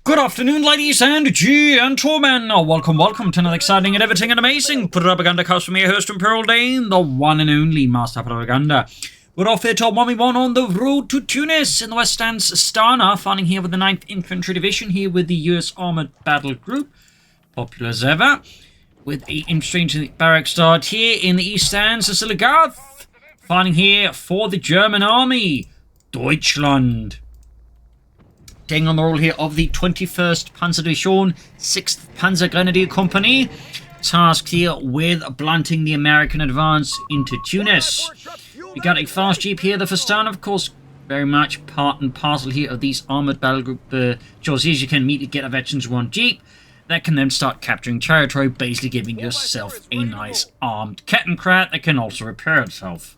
Good afternoon, ladies and gentlemen. Welcome to another exciting and everything and amazing Propagandacast from your host, Imperial Dane, the one and only Master of Propaganda. We're off here to 1v1 on the road to Tunis. In the west stands Stana, fighting here with the 9th Infantry Division, here with the US Armoured Battle Group, popular as ever, with a infantry into the barrack start here. In the east stands Oziligath, fighting here for the German Army, Deutschland. Taking on the role here of the 21st Panzer Division, 6th Panzer Grenadier Company, tasked here with blunting the American advance into Tunis. We got a fast jeep here, the Stana, of course, very much part and parcel here of these armoured battle group choices. You can immediately get a veterans one jeep that can then start capturing territory, basically giving yourself a nice armed Kettenkrat that can also repair itself.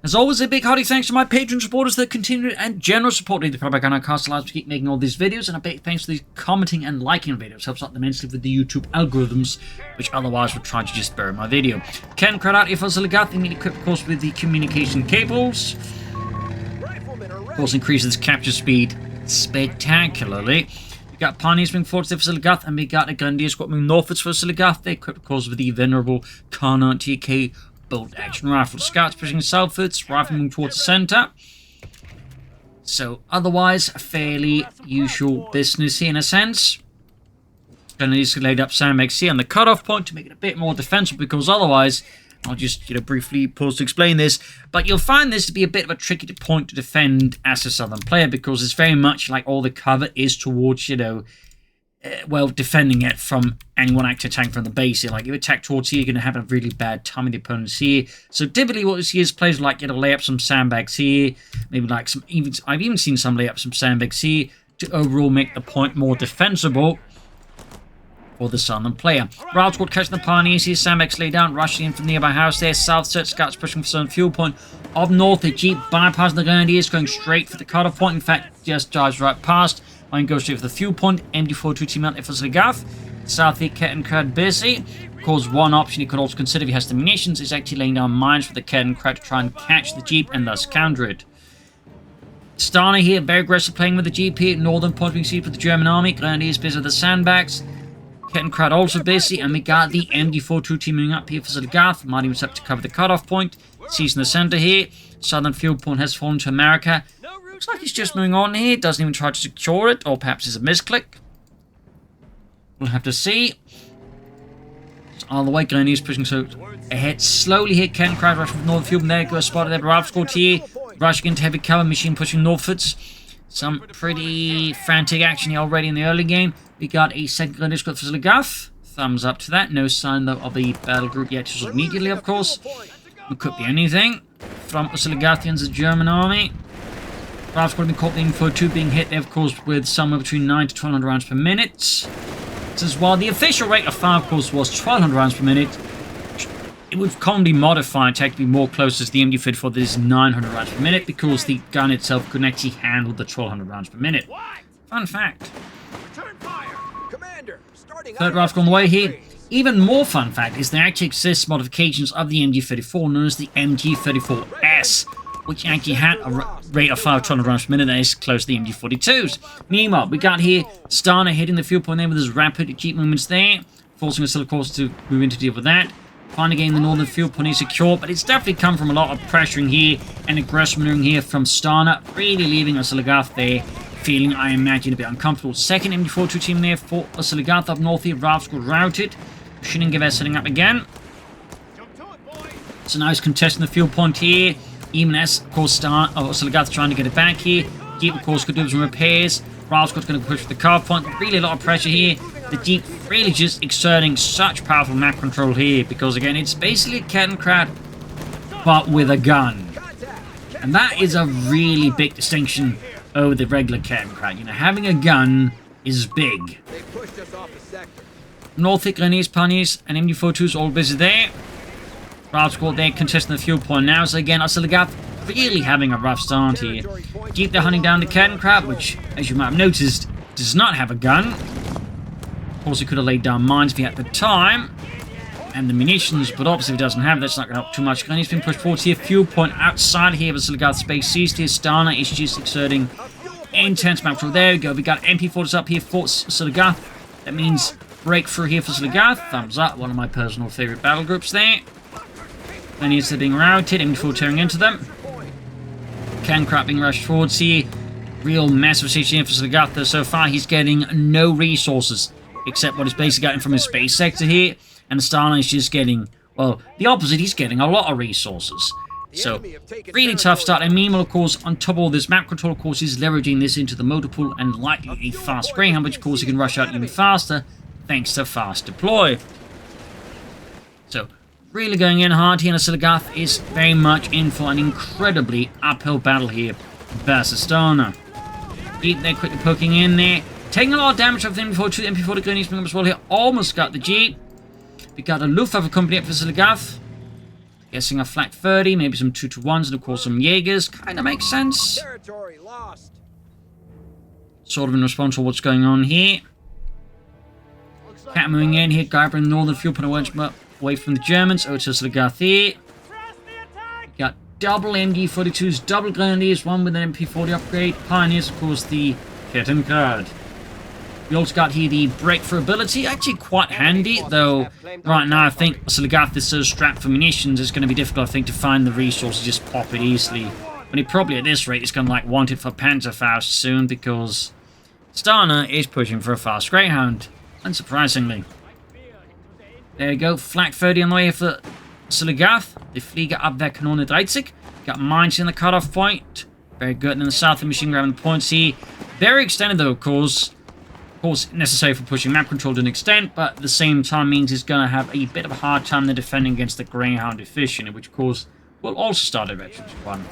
As always, a big hearty thanks to my Patreon supporters that continue and generous support of the Propagandacast allows me to keep making all these videos, and a big thanks to the commenting and liking videos. Helps out immensely with the YouTube algorithms, which otherwise would try to just bury my video. Ken credit here for Oziligath, immediately equipped, of course, with the communication cables. Of course, increases capture speed spectacularly. We got pioneers moving forwards there for Oziligath, and we got a Grenadier squad moving northwards for Oziligath. They equipped, of course, with the venerable Karna TK bolt-action rifle. Scouts pushing southwards, rifle moving towards the centre. So, otherwise, fairly usual business here in a sense. Grenadiers laid up sandbags here on the cutoff point to make it a bit more defensible, because otherwise, I'll just briefly pause to explain this, but you'll find this to be a bit of a tricky point to defend as a southern player, because it's very much like all the cover is towards, well, defending it from anyone actually attacking from the base here. Like, if you attack towards here, you're going to have a really bad time with the opponents here. So typically what you see is players like, lay up some sandbags here, maybe like some, I've even seen some lay up some sandbags here to overall make the point more defensible for the southern player. Route squad catching the pioneers here, sandbags laid down, rushing in from the nearby house there. South set, scouts pushing for southern fuel point. Up north, the jeep bypassing the Grenadiers, going straight for the cutoff point. In fact, just drives right past. Mine goes straight for the fuel point. MD42 team out there for Oziligath. South here, Kettenkrat busy. Of course, one option you could also consider if he has the munitions is actually laying down mines for the Kettenkrat to try and catch the jeep and thus counter it. Stana here, very aggressive playing with the jeep here. Northern point being seized with the German army. Grenadiers busy with the sandbags. Kettenkrat also busy, and we got the MD42 teaming up here for Oziligath. Mighty was up to cover the cutoff point. Seizing the center here. Southern fuel point has fallen to America. Looks like he's just moving on here. Doesn't even try to secure it, or perhaps it's a misclick. We'll have to see. All the way, Grenadiers pushing so ahead slowly here. Kettenkrat rushing from northern field. There goes spotted there. Ralph scored here. Rushing into heavy cover. Machine pushing northwards. Some pretty frantic action here already in the early game. We got a second Grenadier squad for Oziligath. Thumbs up to that. No sign though of the battle group yet. Immediately, of course. It could be anything from Oziligathians, the German army. Ralph's got to be caught being for 2 being hit there, of course, with somewhere between 9 to 1200 rounds per minute. Since while the official rate of fire, of course, was 1200 rounds per minute, it would commonly modify to be more closer to the MD34 that is 900 rounds per minute, because the gun itself couldn't actually handle the 1200 rounds per minute. Fun fact. Third Ralph's on the way here. Even more fun fact is there actually exists modifications of the MG34 known as the MG34S, which actually had a rate of fire of 200 rounds per minute that is close to the MG42s. Meanwhile, we got here Stana hitting the fuel point there with his rapid jeep movements there, forcing us, of course, to move in to deal with that. Finally getting the northern fuel point is secure, but it's definitely come from a lot of pressuring here and aggressive maneuvering here from Stana, really leaving Oziligath there feeling, I imagine, a bit uncomfortable. Second MG42 team there for Oziligath up north here. Ralph's got routed. Shinningewehr setting up again. So now he's contesting the fuel point here. Even as, of course, Oziligath trying to get it back here. Jeep, of course, could do some repairs. Ralph's going to push for the car point. Really a lot of pressure here. The Jeep really just exerting such powerful map control here, because, again, it's basically a Kettenkrat, but with a gun. And that is a really big distinction over the regular Kettenkrat. Having a gun is big. North Grenadiers, Pioneers, and MD42s all busy there. Ralph squad there contesting the fuel point now. So again, Oziligath really having a rough start here. Jeep there hunting down the Kettenkrat, which, as you might have noticed, does not have a gun. Of course, he could have laid down mines if he had the time and the munitions, but obviously if he doesn't have it, that's not going to help too much. Grenadiers being pushed forward here. Fuel point outside here of Oziligath space seized here. Stana is just exerting intense map control. There we go. We got MP40s up here for Oziligath. That means breakthrough here for Oziligath. Thumbs up. One of my personal favorite battle groups there. Plenty of being routed. MP4 tearing into them. Cancrap being rushed forwards here. Real massive situation here for Oziligath, though. So far, he's getting no resources except what he's basically getting from his space sector here. And Stana is just getting, well, the opposite. He's getting a lot of resources. So, really tough start. And meanwhile, of course, on top of all this map control, of course, he's leveraging this into the motor pool and likely a fast Greyhound, which, of course, he can rush out even faster thanks to fast deploy. So, really going in hard here, and Oziligath is very much in for an incredibly uphill battle here versus Stana. Keep there, quickly poking in there. Taking a lot of damage off the MP42. The MP40 Grenadiers bring up as well here. Almost got the Jeep. We got a Luftwaffe company up for Oziligath. Guessing a flak 30, maybe some 2-to-1s, and of course some Jaegers. Kind of makes sense. Territory lost. Sort of in response to what's going on here. Cat moving in here, Guybring the northern fuel point away from the Germans. Over to Oziligath here. Got double MG42s, double Grenadiers, one with an MP40 upgrade. Pioneers, of course, the Kettengrad. We also got here the breakthrough ability, actually quite handy, though right now I think Oziligath is so strapped for munitions, it's going to be difficult, I think, to find the resources, just pop it easily. But he probably at this rate is going to like want it for Panzerfaust soon, because Stana is pushing for a fast Greyhound, unsurprisingly. There you go, flak 30 on the way here for Oziligath. The Flieger Abwehrkanone 30. Got mines in the cutoff point. Very good, and in the south the machine grabbing the points here. Very extended though, of course. Of course, necessary for pushing map control to an extent, but at the same time means he's going to have a bit of a hard time then defending against the Greyhound efficiently, which of course will also start at Veterans 1.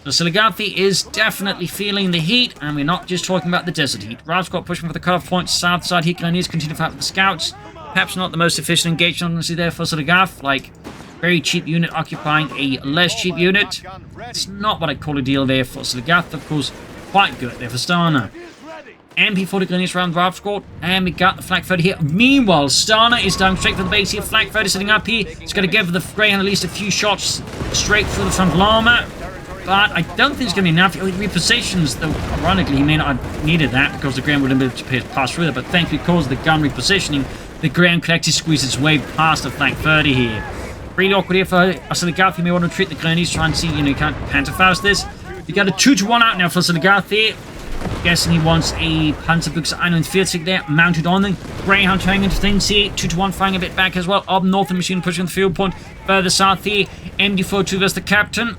So Oziligath is definitely feeling the heat, and we're not just talking about the desert heat. Rav Squad pushing for the cutoff point, south side here, Grenadiers continue to fight with the scouts. Perhaps not the most efficient engagement, honestly, there for Oziligath, like very cheap unit occupying a less cheap unit. It's not what I call a deal there for Oziligath, of course, quite good there for Stana. MP40 Grenadiers around the Rav Squad, and we got the flak 30 here. Meanwhile, Stana is down straight for the base here. Flak 30 sitting up here. He's going to give the Greyhound at least a few shots straight through the front llama. But I don't think it's going to be enough. He repositions, though ironically he may not have needed that because the Greyhound wouldn't be able to pass through it. But thankfully, because of the gun repositioning, the Greyhound can actually squeeze its way past the flak 30 here. Really awkward here for Oziligath. You may want to treat the Grenadiers, try and see, you can't Panzerfaust this. You got a 2-to-1 out now for Oziligath here. Guessing he wants a Panzerbüchse 41 there, mounted on them. Greyhound turning into things here. 2-to-1 firing a bit back as well. Up north, the machine pushing the field point. Further south here, MD42 versus the captain.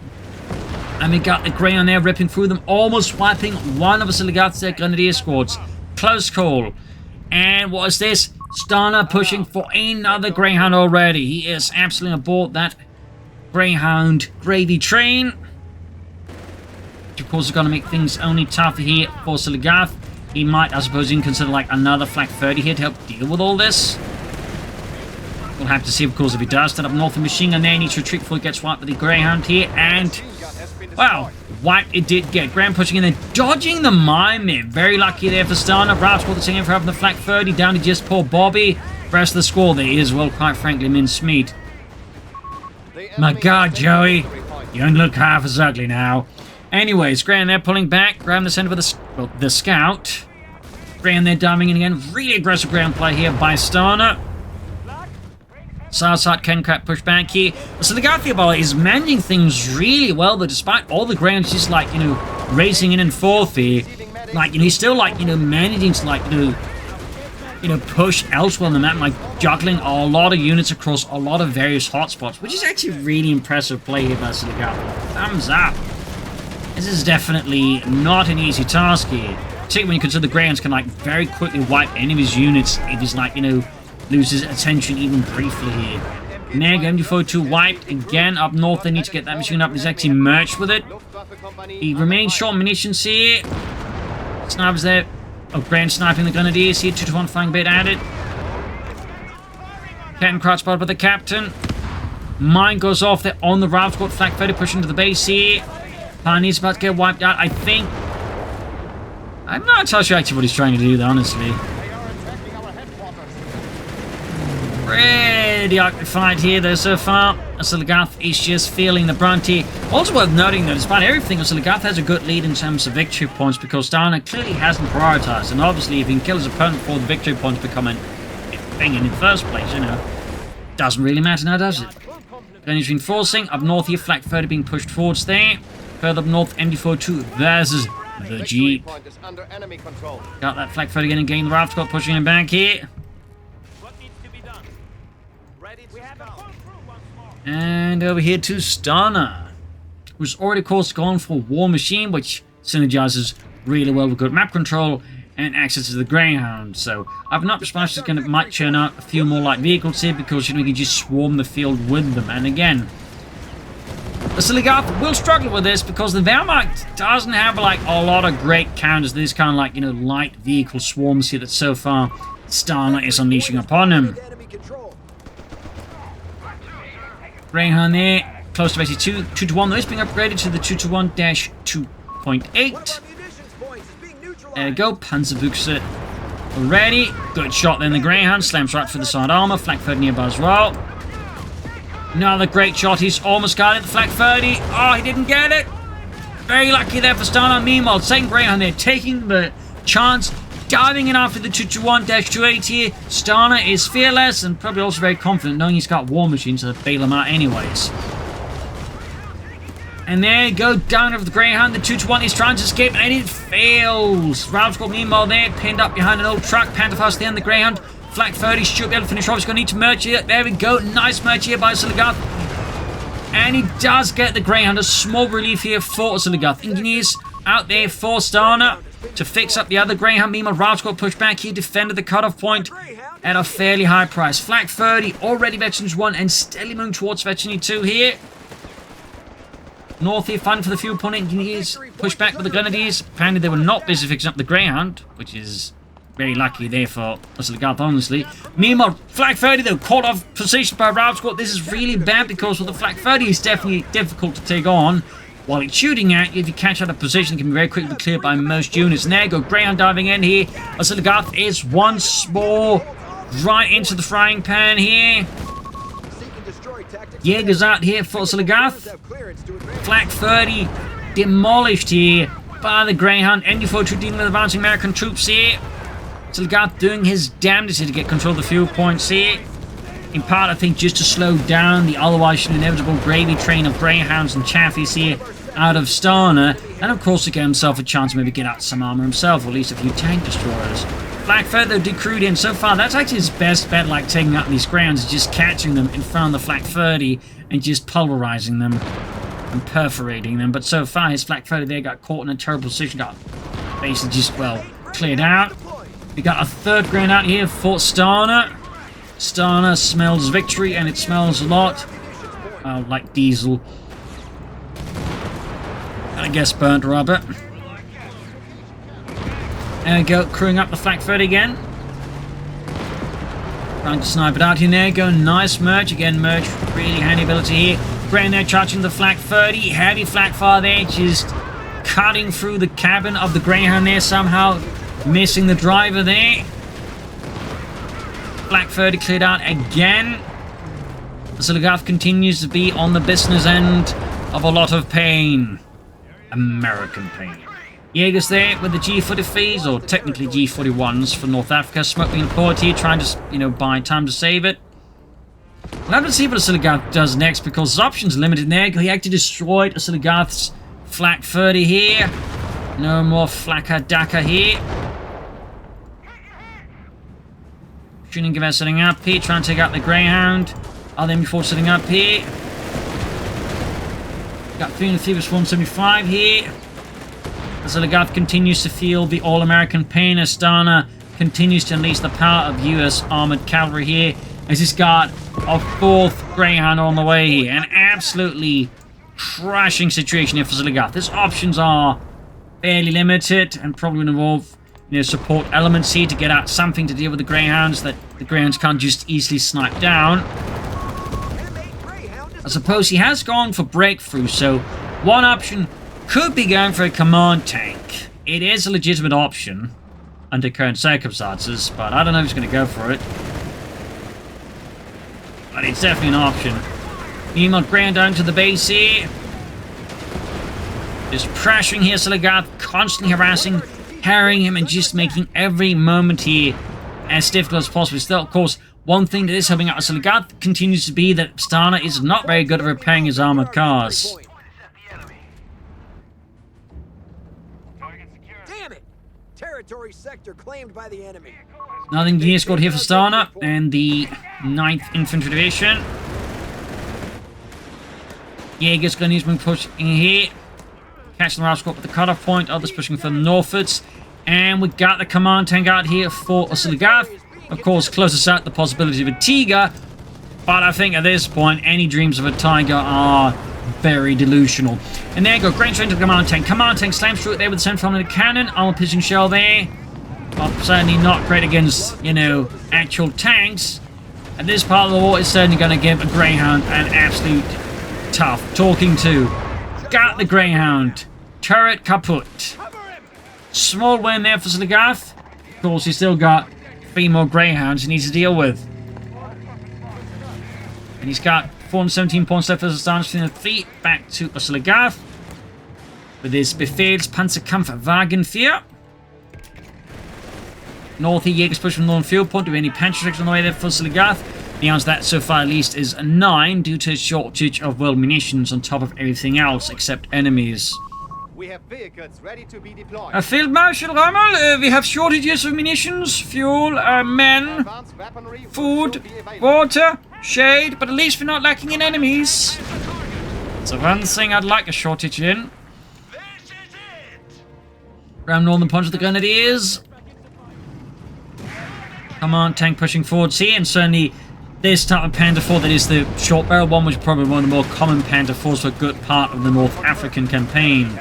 And we got the Greyhound there ripping through them, almost wiping one of Oziligath's Grenadier squads. Close call. And what is this? Stana pushing for another Greyhound already. He is absolutely aboard that Greyhound gravy train. Of course, is going to make things only tougher here for Oziligath. He might, I suppose, even consider like another flak 30 here to help deal with all this. We'll have to see, of course, if he does. Stand up north, the machine gun there needs to retreat before he gets wiped with the Greyhound here. And, well, wiped it did get. Graham pushing in there, dodging the mine there. Very lucky there for Stana. Rav Squad that's in for having the flak 30 down to just poor Bobby. The rest of the squad there is, well, quite frankly, mincemeat. My God, Joey, you don't look half as ugly now. Anyways, Graham there pulling back, grabbing the center of the scout. Graham there diving in again. Really aggressive ground play here by Stana. Southside Kencrap push back here. So the Oziligath is managing things really well, but despite all the grounds just like, racing in and forth here, like, he's still like, managing to like, push elsewhere on the map, like juggling a lot of units across a lot of various hotspots, which is actually really impressive play here by Oziligath. Thumbs up. This is definitely not an easy task here. Particularly when you consider the Greyhounds can like very quickly wipe any of his units if he's like, loses attention even briefly here. Neg MD42 wiped again up north. They need to get that machine up. He's actually merged with it. He remains short on munitions here. Snipers there. Oh, Graham sniping the Grenadiers here. 2-to-1 flying bit at it. Captain crouch spotted by the captain. Mine goes off there on the Rav Squad. Flak 30 pushing to the base here. Pioneer's about to get wiped out, I think. I'm not entirely sure actually what he's trying to do, though, honestly. mediocre fight here though so far. Oziligath is just feeling the brunt here. Also worth noting that despite everything, Oziligath has a good lead in terms of victory points because Stana clearly hasn't prioritized. And obviously if he can kill his opponent before the victory points become a thing in the first place, you know, doesn't really matter now, does it? Then he's reinforcing. Up north here, Flak 30 being pushed forwards there. Further up north, MD42 versus the Jeep. Got that Flak 30 again and getting the Raft Squad pushing him back here. And over here to Stana, who's already, of course, gone for War Machine, which synergizes really well with good map control and access to the Greyhound. So I've not surprised it's might churn out a few more light vehicles here because, you know, you can just swarm the field with them. And again, Oziligath will struggle with this because the Wehrmacht doesn't have like a lot of great counters. These kind of like, you know, light vehicle swarms here that so far Stana is unleashing upon him. Greyhound there, close to basically 2-to-1. Though it's being upgraded to the 2-to-1-2.8. There we go, Panzerbuchse ready. Good shot then, the Greyhound slams right through the side armor. Flak 30 nearby as well. Another great shot, he's almost got it, the Flak 30. Oh, he didn't get it. Very lucky there for Stana. Meanwhile, second Greyhound there, taking the chance, diving in after the 2-to-1-2.8 here. Stana is fearless and probably also very confident, knowing he's got War Machines to bail him out anyways. And there you go, down over the Greyhound. The 2-to-1 is trying to escape, and it fails. Raft Squad meanwhile there, pinned up behind an old truck. Pantherfast there on the Greyhound. Flak 30 should be able to finish off. He's going to need to merge here. There we go, nice merge here by Oziligath. And he does get the Greyhound. A small relief here for Oziligath. Engineers out there for Stana to fix up the other Greyhound. Meanwhile, Raft Squad pushed back here, defended the cutoff point at a fairly high price. Flak 30 already Veterans 1 and steadily moving towards Veteran 2 here. North here, fighting for the fuel point. Engineers push back with the Grenadiers. Apparently they were not busy fixing up the Greyhound, which is very lucky there for Oziligath, honestly. Meanwhile, Flak 30 though, caught off position by Raft Squad. This is really bad because with the Flak 30 is definitely difficult to take on. While it's shooting at you, if you catch out of position, it can be very quickly cleared by most units. And there you go, Greyhound diving in here. Oziligath is once more right into the frying pan here. Jaeger's out here for Oziligath. Flak 30 demolished here by the Greyhound. MD42 dealing with advancing American troops here. Oziligath doing his damnedest here to get control of the fuel points here. In part, I think, just to slow down the otherwise inevitable gravy train of Greyhounds and Chaffies here out of Stana. And of course to get himself a chance to maybe get out some armor himself, or at least a few tank destroyers. Flak 30 though decrewed in so far. That's actually his best bet, like taking out these Greyhounds, is just catching them in front of the Flak 30 and just pulverizing them and perforating them. But so far his Flak 30 there got caught in a terrible position, got basically just, well, cleared out. We got a third Greyhound out here for Stana. Stana smells victory, and it smells a lot like diesel. I guess burnt rubber. There we go, crewing up the Flak 30 again. Trying to snipe it out here. There you go, nice merge. Again, merge, really handy ability here. Greyhound there charging the Flak 30. Heavy flak fire there, just cutting through the cabin of the Greyhound there somehow. Missing the driver there. Flak 30 cleared out again. Oziligath continues to be on the business end of a lot of pain. American pain. Jaegers there with the G43s, or technically G41s for North Africa. Smoking in port here, trying to, you know, buy time to save it. We'll have to see what Oziligath does next because his options limited there. He actually destroyed Oziligath's Flak 30 here. No more Flakka Daka here. Shooting Gewehr setting up here, trying to take out the Greyhound. Other before setting up here. Got 303 vs 175 here. Oziligath continues to feel the all-American pain as Stana continues to unleash the power of US Armoured Cavalry here. As he's got a fourth Greyhound on the way here. An absolutely crashing situation here for Oziligath. His options are fairly limited and probably will involve, you know, support elements here to get out something to deal with the Greyhounds that the Greyhounds can't just easily snipe down. I suppose he has gone for Breakthrough, so one option could be going for a command tank. It is a legitimate option under current circumstances, but I don't know if he's going to go for it. but it's definitely an option. Meanwhile, Graham down to the base here. Just pressuring here, Oziligath, constantly harassing, harrying him, and just making every moment here as difficult as possible. Still, of course, one thing that is helping out Oziligath continues to be that Stana is not very good at repairing his armored cars. Damn it! Territory sector claimed by the enemy. Another engineer squad here for Stana and the 9th Infantry Division. Jaeger's going to use moving push in here. Catching the Rascal at the cutoff point. Others pushing for the northwards. And we got the command tank out here for Oziligath. Of course, closest out the possibility of a Tiger. But I think at this point, any dreams of a Tiger are very delusional. And there you go, Grain straight to the command tank. Command tank slams through it there with the center front of the cannon. Armor piercing shell there. But certainly not great against, you know, actual tanks. And this part of the war is certainly going to give a Greyhound an absolute tough talking to. Got the Greyhound. Turret kaput. Small win there for Oziligath. Of course, he's still got 3 more Greyhounds he needs to deal with. And he's got 417 points left as a stance from the fleet. Back to Oziligath. With his Befehlspanzerkampfwagen 4. North here, Jaegers push from Northern Field Point. Do any Panzer tricks on the way there for Oziligath? The answer to that so far at least is a 9 due to a shortage of world munitions on top of everything else except enemies. We have vehicles ready to be deployed. Field Marshal Rommel, we have shortages of munitions, fuel, men, food, water, shade, but at least we're not lacking in enemies. So one thing I'd like a shortage in. Ram Northern Punch of the Grenadiers. Command tank pushing forwards here, and certainly this type of Panther 4 that is the short barrel one, which is probably one of the more common Panther 4s for a good part of the North African campaign,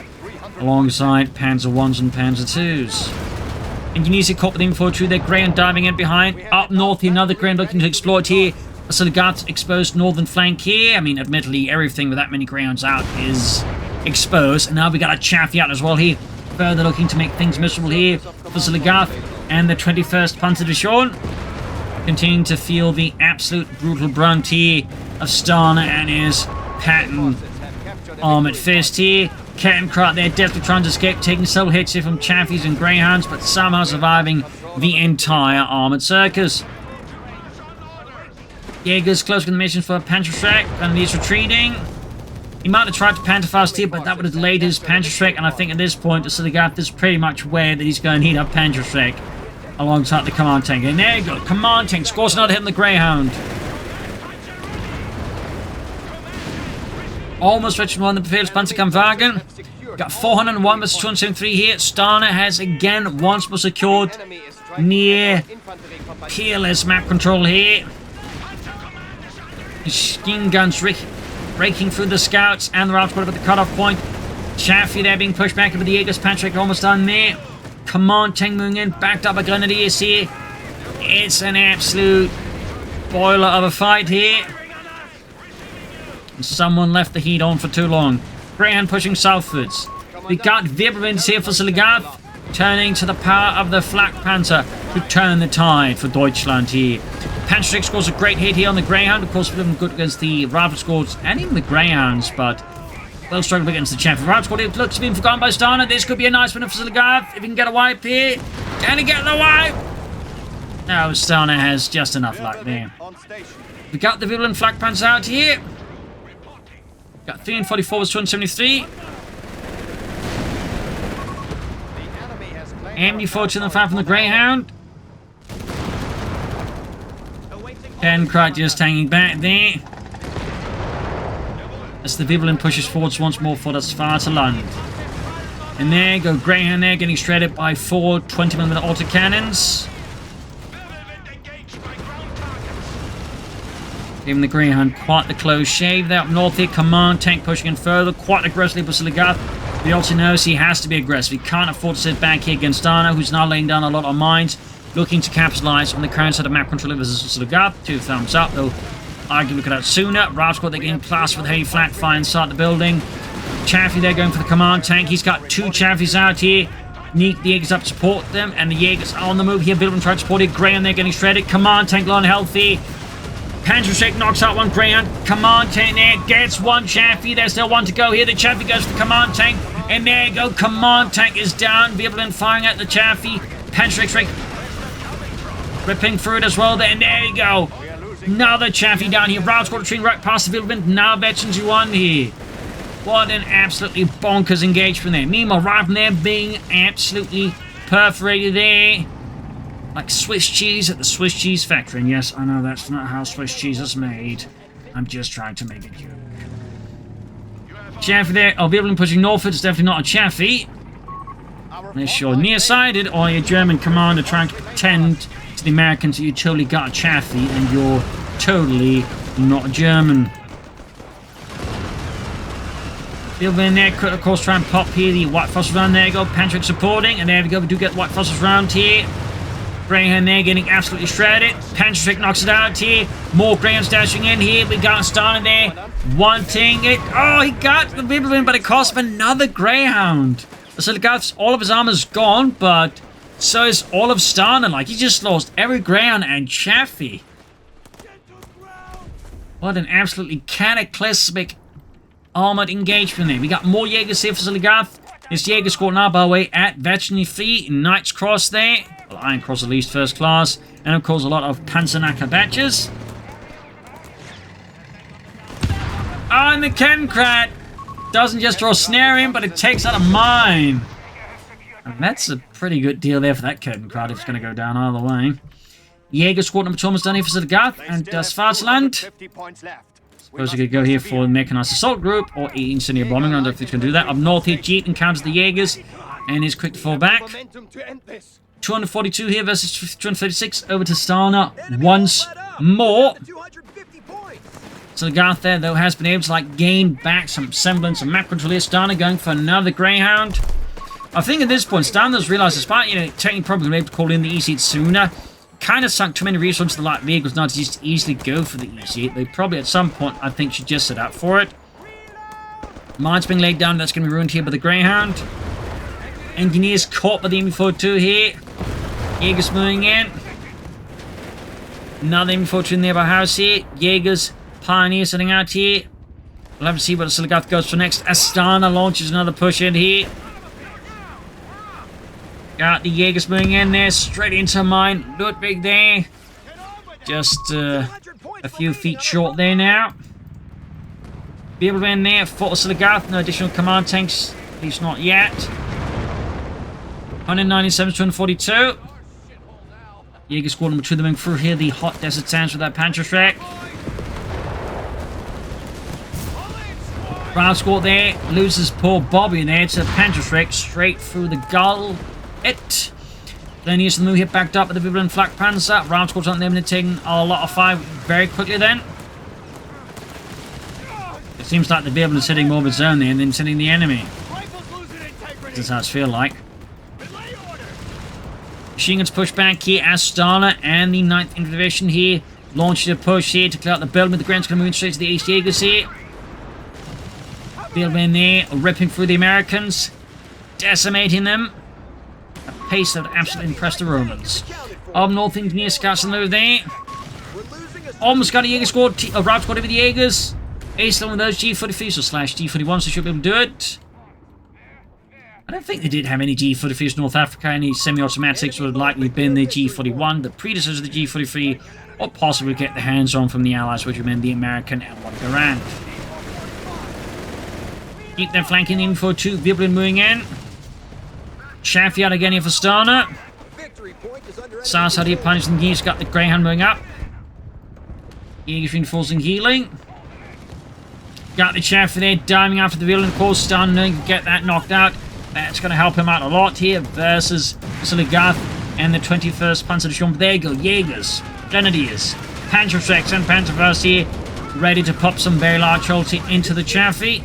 alongside Panzer 1s and Panzer 2s. Engineers here caught with infantry, they're Graham diving in behind. Up north here, another Graham looking to exploit here. Oziligath's exposed northern flank here. I mean, admittedly, everything with that many Greyhounds out is exposed. And now we got a Chaffee out as well here. Further looking to make things miserable here for Oziligath and the 21st Panzer Division. Continuing to feel the absolute brutal brunt here of Stana and his pattern armoured fist here. Kettenkrat there, definitely trying to escape, taking several hits here from Chaffies and Greyhounds, but somehow surviving the entire armoured circus. Jaeger's close to the mission for Panzerschreck, and he's retreating. He might have tried to Panther fast here, but that would have delayed his Panzerschreck, and I think at this point, Oziligath is pretty much aware that he's going to need a Panzerschreck alongside the command tank. And there you go, command tank scores another hit on the Greyhound. Almost reaching one of the Befehlspanzerkampfwagen. Got 401 versus 273 here. Stana has again once more secured near peerless map control here. Machine guns raking through the scouts and the route squad at the cutoff point. Chaffee there being pushed back into the Jaeger's Patrick, almost done there. Command tank moving in, backed up by Grenadiers here. It's an absolute boiler of a fight here. Someone left the heat on for too long. Greyhound pushing southwards. We got Vibrance here for Oziligath, turning to the power of the Flak Panzer to turn the tide for Deutschland here. Panzerschreck scores a great hit here on the Greyhound. Of course, we're looking good against the rifle squads and even the Greyhounds, but well struggled against the Chaffee. Rifle squad, it looks to be forgotten by Stana. This could be a nice win for Oziligath if he can get a wipe here. Can he get the wipe? No, Stana has just enough luck there. We got the Virulent Flak Panzer out here. Got 344 was 273. MD-14 and 5 from the Greyhound. Kettenkrat just hanging back there. As the Virulent pushes forwards once more for the Svartaland. And there you go, Greyhound there getting shredded by 4 20mm autocannons. Giving the Greyhound quite the close shave there up north here. Command tank pushing in further, quite aggressively for Oziligath. He also knows he has to be aggressive. He can't afford to sit back here against Stana, who's now laying down a lot of mines, looking to capitalize on the current set of map control versus Oziligath. 2 thumbs up, though. Arguably could have sooner. Route squad, they're getting plastered with heavy flak fire inside the building. Chaffee there going for the command tank. He's got 2 Chaffies out here. Need the Jaegers up to support them, and the Jaegers are on the move here. Vilman tried to support it. Graham there getting shredded. Command tank low and healthy. Panzershake knocks out one Greyhound. Command tank there gets one Chaffee. There's still one to go here. The Chaffee goes for the command tank. And there you go. Command tank is down. Wirbelwind firing at the Chaffee. Panzershake ripping through it as well. And there you go. Another Chaffee down here. Round squad retreating right past the Wirbelwind. Now Veterans you won here. What an absolutely bonkers engagement there. Meanwhile, right from there being absolutely perforated there. Like Swiss cheese at the Swiss cheese factory. And yes, I know that's not how Swiss cheese is made. I'm just trying to make a joke. Chaffee there. Oh, Wirbelwind pushing northward. It's definitely not a Chaffee. Unless you're nearsighted or your German commander trying to pretend to the Americans that you totally got a Chaffee and you're totally not a German. Wirbelwind there could, of course, try and pop here. The White Fossils round. There you go. Pantrick supporting. And there we go. We do get White Fossils round here. Greyhound there getting absolutely shredded. Pantrick knocks it out here. More Greyhounds dashing in here. We got Stana there wanting it. Oh, he got the Wirbelwind, but it cost him another Greyhound. Oziligath's all of his armor's gone, but so is all of Stana. Like, he just lost every Greyhound and Chaffee. What an absolutely cataclysmic armored engagement there. We got more Jaegers here for Oziligath. This Jaeger squad now by the way at Veterinary Fleet, Knight's Cross there. Well, Iron Cross at least first class. And of course a lot of Panzernaka batches. Oh, and the Kenkrat doesn't just draw snare in, but it takes out a mine. And that's a pretty good deal there for that Kenkrat if it's going to go down either way. Jaeger squad number 2 almost done here for Oziligath and Swaziland. Suppose you could go here for the Mechanized Assault Group or Incendiary Bombing. I don't know if you can do that. Up north here, Jeet encounters the Jaegers and is quick to fall back. 242 here versus 236 over to Stana once more. So the Garth there, though, has been able to gain back some semblance of map control here. Stana going for another Greyhound. I think at this point, Stana's realized, despite technically probably able to call in the E-Seat sooner, kind of sunk too many resources to the light vehicles now to just easily go for the E-Seat. They probably at some point, I think, should just set out for it. Mines being laid down, that's going to be ruined here by the Greyhound. Engineers caught by the MB-42 here. Jaegers moving in. Another MB-42 in the nearby house here. Jaegers, Pioneers setting out here. We'll have to see what Oziligath goes for next. Astana launches another push in here. Got the Jaegers moving in there, straight into mine. Ludwig there. Just a few feet short there now. Wirbelwind there for Oziligath. No additional command tanks, at least not yet. 197 to 242. Jaeger squad number 2 moving through here. The hot desert sands with that Panzerschreck. Round squad there. Loses poor Bobby there to Panzerschreck straight through the gull. Then here's the move here backed up with the Wirbelwind Flak Panzer. Round squad's on them taking a lot of fire very quickly then. It seems like the Wirbelwind is hitting more of its own there and then sending the enemy. That's how it feels like. Machine guns push back here as Stana and the 9th Infantry Division here launching a push here to clear out the building. The Grant's going to move straight to the East Jaegers here. Wirbelwind there ripping through the Americans, decimating them. A pace that would absolutely impress the Romans. Up north, Engineer scouts on the move there. Almost got a Jaeger squad, a route squad over the Jaegers. Ace one of those G43s or slash G41s, so should be able to do it. I don't think they did have any G43s in North Africa. Any semi-automatics would have likely been the G41, the predecessor of the G43, or possibly get the hands on from the Allies, which would mean the American M1 Garand. Keep them flanking in for 2. Wirbelwind moving in. Chaffee out again here for Stana. Sars out here punishing the Geese. Got the Greyhound moving up. Jaegers reinforcing healing. Got the Chaffee there diving after the Wirbelwind. Of course, Stana can get that knocked out. That's going to help him out a lot here versus Oziligath and the 21st Panzer Division. There you go, Jaegers, Grenadiers, Panzerschrecks and Panzerfaust here, ready to pop some very large holes into the Chaffee.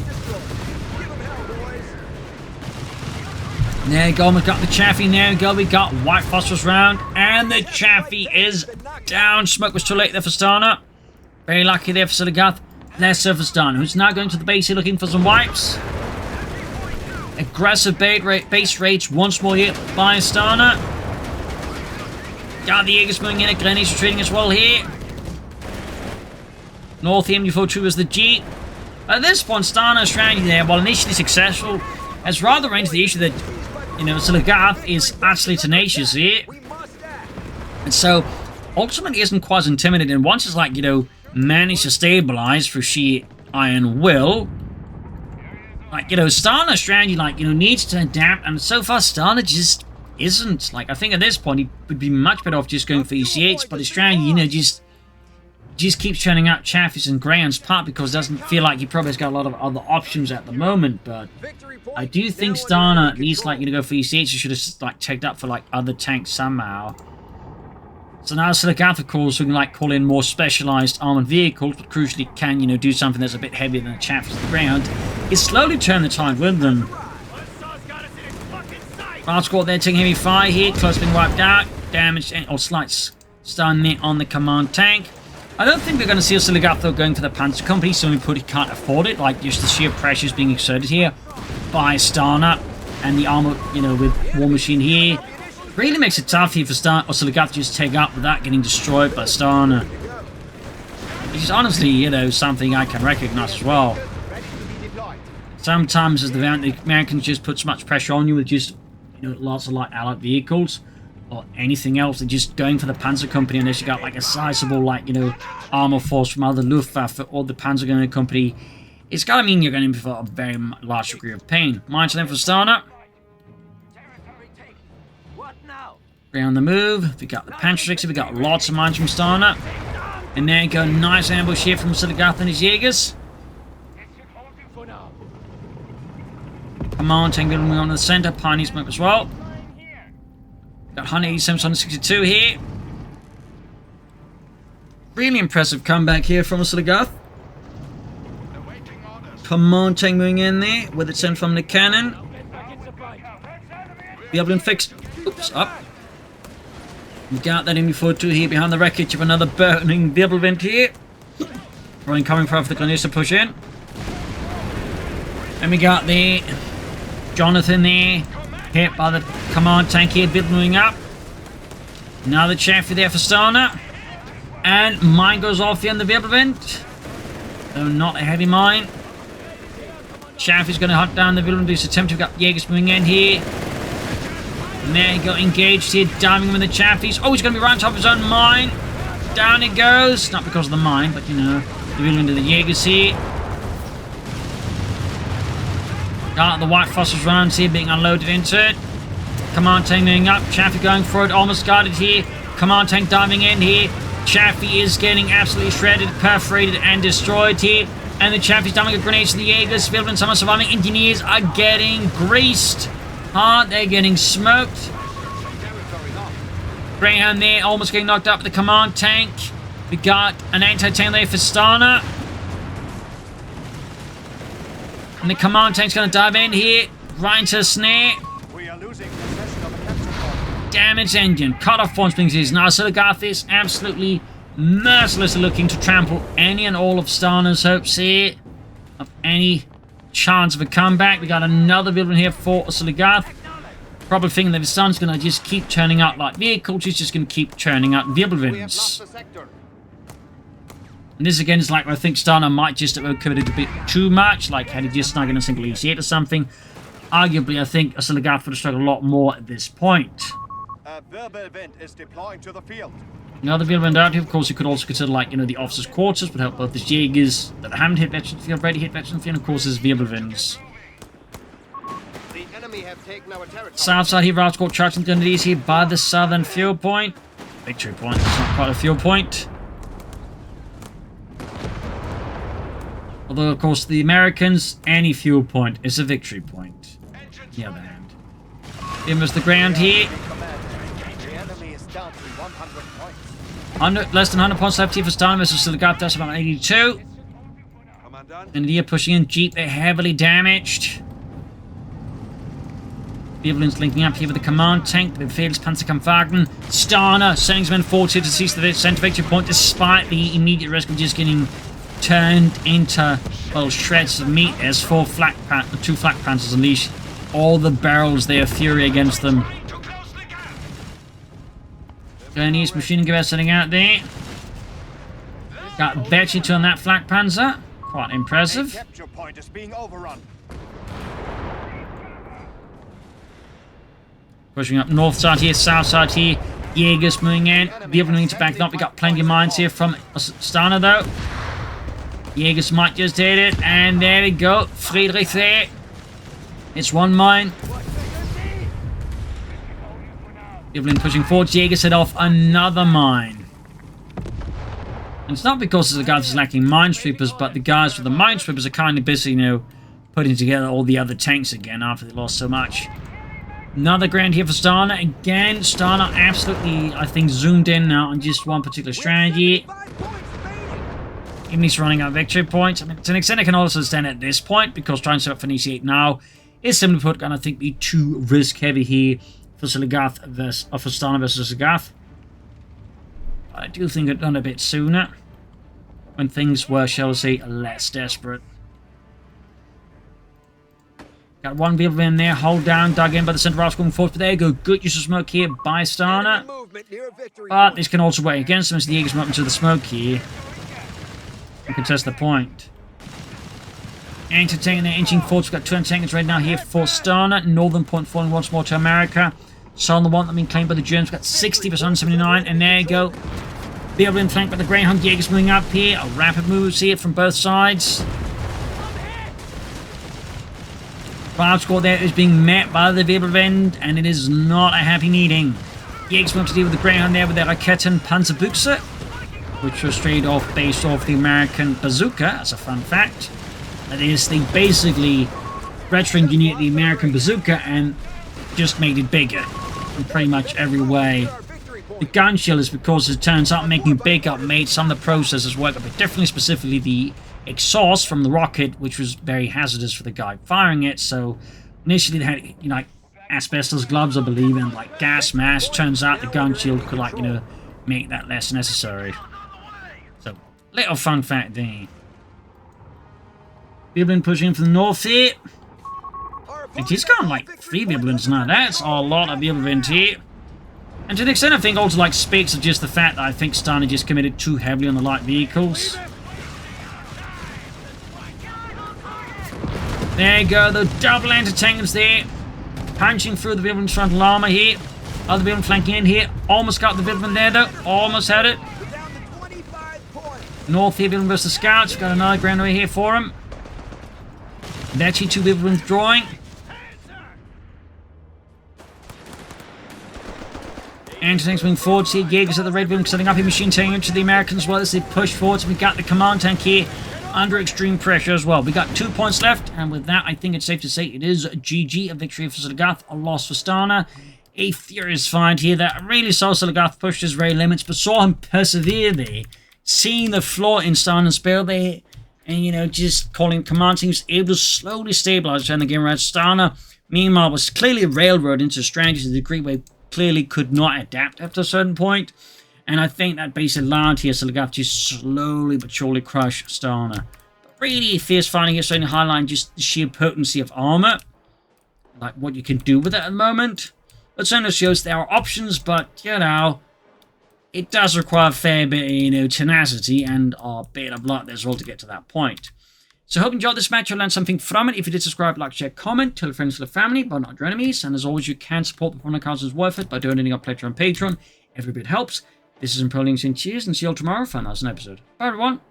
There you go, we've got the Chaffee, there we go, we got White Phosphorus round, and the Chaffee is down. Smoke was too late there for Stana. Very lucky there for Oziligath. Less so for Stana, who's now going to the base here looking for some wipes. Aggressive base raids once more here by Stana. Got the Jaegers moving in, Grenadiers retreating as well here. North MU42 is the Jeep. At this point, Stana's strategy there, while initially successful, has rather run into the issue that, you know, Oziligath is actually tenacious here. And so, ultimately isn't quite intimidated. And once it's like, you know, managed to stabilize through sheer iron will, like, you know, Stana's strategy, like, you know, needs to adapt. And so far, Stana just isn't. Like, I think at this point, he would be much better off just going for EC8s. But his strategy, you know, just keeps churning out Chaffees and Greyhounds, part because it doesn't feel like he probably has got a lot of other options at the moment. But I do think Stana, at least, like, you know, go for EC8s, he should have, like, checked up for, like, other tanks somehow. So now Oziligath, of course, we can, like, call in more specialized armored vehicles, but crucially can, you know, do something that's a bit heavier than the Chaffees and the Greyhound. It's slowly turning the tide with them. Last squad there taking heavy fire here, close being wiped out, damaged, or slight stun there on the command tank. I don't think we're going to see Oziligath, though, going for the Panzer Company, so we put he can't afford it, like just the sheer pressures being exerted here by Stana and the armor, you know, with War Machine here. Really makes it tough here for Oziligath to just take up without getting destroyed by Stana. Which is honestly, you know, something I can recognize as well. Sometimes as the Americans just put so much pressure on you with just, you know, lots of light allied vehicles or anything else, they're just going for the Panzer Company unless you got like a sizable, like, you know, armor force from either Luftwaffe or the Panzer Company. It's gotta mean you're going in for a very large degree of pain. Mines then for Stana. We're on the move. We got the Panzer, we got lots of mines from Stana. And there you go, nice ambush here from Oziligath and his Jaegers. Command tank building on the center, Pioneer smoke as well. Got 187, 162 here. Really impressive comeback here from Oziligath. Command tank moving in there with it sent from the cannon. The Dublin fixed. Oops, up. We got that MU42 here behind the wreckage of another burning Wirbelwind here. Running coming for the Grenadiers to push in. And we got the Jonathan there, hit by the command tank here, moving up. Now the Chaffee there for Stana. And mine goes off here on the Wirbelwind. Though not a heavy mine. Chaffee's going to hunt down the Wirbelwind. He's attempting to get Jaegers moving in here. And there he got engaged here, diving him in the Chaffees. Oh, he's going to be right on top of his own mine. Down it goes. Not because of the mine, but, you know, the Wirbelwind of the Jaegers here. Got the White Foster's rounds here being unloaded into it. Command tank moving up. Chaffee going for it. Almost got it here. Command tank diving in here. Chaffee is getting absolutely shredded, perforated, and destroyed here. And the Chaffee's dumping a grenade to the Jaegers. Wirbelwind, some surviving engineers are getting greased. Hard, they're getting smoked. Greyhound there, almost getting knocked up with the command tank. We got an anti-tank there for Stana. And the command tank's going to dive in here. Right into the snare. We are losing possession of a capture point. Damaged engine. Cut-off points being used. Now Oziligath is absolutely mercilessly looking to trample any and all of Stana's hopes here of any chance of a comeback. We got another Wirbelwind here for Oziligath. Probably thinking that his son's going to just keep churning out light vehicles. He's just going to keep churning out Wirbelwinds. And this again is like, I think Stana might just have committed a bit too much. Like, had he just snuck in a single EC8 or something. Arguably, I think Oziligath would have struggled a lot more at this point. A Wirbelwind is deploying to the field. Another Wirbelwind out here. Of course, you could also consider, like, you know, the officers' quarters would help both his Jaegers that haven't hit veteran field, ready hit veteran field, and of course, his Wirbelwinds. The enemy have taken our territory. South side here, Route Squad charging the Grenadiers here by the southern field point. Victory point. It's not quite a field point. Although, of course, the Americans, any fuel point is a victory point. On the other hand. Here was the ground here. The enemy is down to 100 points. Less than 100 points left here for Stana versus Oziligath. That's about 82. And here pushing in. Jeep, they're heavily damaged. Wirbelwind's linking up here with the command tank. The Befehls Panzerkampfwagen. Stana sending his men forward here to seize the center victory point despite the immediate risk of just getting turned into, well, shreds of meat as two flak panzers unleash all the barrels they have fury against them. Chinese machine gun sitting out there. Got Betchy on that flak panzer. Quite Main impressive. capture point is being overrun. Pushing up north side here, south side here. Jaegers moving in. The other need to back up. We got plenty of mines here from Stana though. Jaegers might just hit it. And there we go. Friedrich there. It's one mine. Evelyn pushing forward. Jaegers hit off another mine. And it's not because the guys are lacking minesweepers, but the guys with the minesweepers are kind of busy, you know, putting together all the other tanks again after they lost so much. Another grand here for Stana. Again, Stana absolutely, I think, zoomed in now on just one particular strategy. Even he's running out of victory points. I mean, to an extent, I can also stand at this point, because trying to set up for an EC8 now is simply put going to, I think, be too risk-heavy here for Oziligath versus, or for Stana versus Oziligath. I do think it done a bit sooner, when things were, shall we say, less desperate. Got one vehicle in there, hold down, dug in by the center of going forward, but there you go. Good use of smoke here by Stana. But this can also work against them as the Jaegers come up into the smoke here and contest the point. Anti-tank, they're inching forward. We've got 2 anti-tankers right now here for Stana. Northern point falling once more to America. Southern one that being claimed by the Germans. We've got 60% 79, and there you go. Vehicle in flank by the Greyhound. Jaegers moving up here. A rapid move here from both sides. Cloud squad there is being met by the vehicle end, and it is not a happy meeting. Jaegers want to deal with the Greyhound there with their Raketen Panzerbuchse, which was straight off based off the American bazooka, as a fun fact. That is, they basically retro-engineered the American bazooka and just made it bigger in pretty much every way. The gun shield is because it turns out making it bigger made some of the processes work a bit differently, specifically the exhaust from the rocket, which was very hazardous for the guy firing it. So initially they had, you know, like asbestos gloves, I believe, and like gas mask. Turns out the gun shield could, like, you know, make that less necessary. So, little fun fact there. Biblin pushing from the north here. And he's got like 3 Biblins now. That's a lot of Biblins here. And to an extent, I think also like speaks of just the fact that I think Stana just committed too heavily on the light vehicles. There you go, the double anti-tankers there. Punching through the Biblins frontal armor here. Other Biblin flanking in here. Almost got the Biblin there though. Almost had it. North here, Biblin versus Scouts. Got another grand away here for him. That's 2 Biblins withdrawing. Anti-tanks moving forward here. Jaegers at the red building, setting up a machine tank into the Americans as well as they push forward. So we got the command tank here under extreme pressure as well. We got 2 points left, and with that, I think it's safe to say it is GG, a victory for Oziligath, a loss for Stana. A furious fight here that really saw Oziligath push his rail limits, but saw him persevere there, seeing the flaw in Stana's spell there, and, you know, just calling command teams, able to slowly stabilize and the game around. Stana, meanwhile, was clearly railroaded into strategy to the degree where he clearly could not adapt after a certain point. And I think that basically allowed here Oziligath to slowly but surely crush Stana. But really fierce fighting here, starting to highlight just the sheer potency of armor, like what you can do with it at the moment. It certainly shows there are options, but, you know, it does require a fair bit, you know, tenacity and a bit of luck as well to get to that point. So I hope you enjoyed this match. You'll learn something from it. If you did, subscribe, like, share, comment, tell your friends, tell your family, but not your enemies. And as always, you can support the Propagandacaster is worth it by donating our pledge on Patreon. Every bit helps. This is Imperial Links, and cheers, and see you all tomorrow for another episode. Bye, everyone.